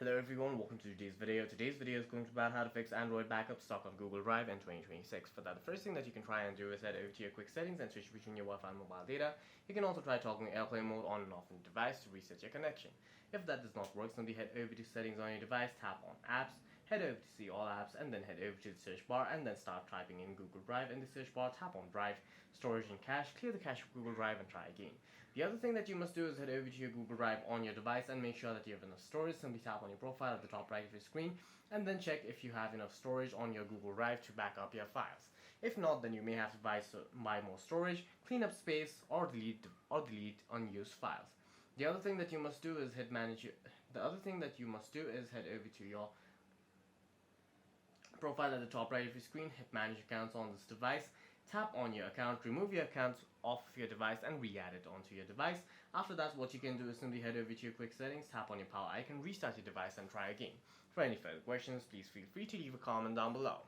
Hello everyone, welcome to today's video. Today's video is going to be about how to fix Android backup stuck on Google Drive in 2026. For that, the first thing that you can try and do is head over to your quick settings and switch between your Wi-Fi and mobile data. You can also try toggling airplane mode on and off on the device to reset your connection. If that does not work, simply head over to settings on your device, tap on apps, head over to see all apps, and then head over to the search bar and then start typing in Google Drive in the search bar, tap on Drive, Storage and Cache, clear the cache of Google Drive and try again. The other thing that you must do is head over to your Google Drive on your device and make sure that you have enough storage. Simply tap on your profile at the top right of your screen and then check if you have enough storage on your Google Drive to back up your files. If not, then you may have to buy more storage, clean up space, or delete unused files. The other thing that you must do is head over to your profile at the top right of your screen, hit manage accounts on this device, tap on your account, remove your account off of your device and re-add it onto your device. After that, what you can do is simply head over to your quick settings, tap on your power icon, restart your device and try again. For any further questions, please feel free to leave a comment down below.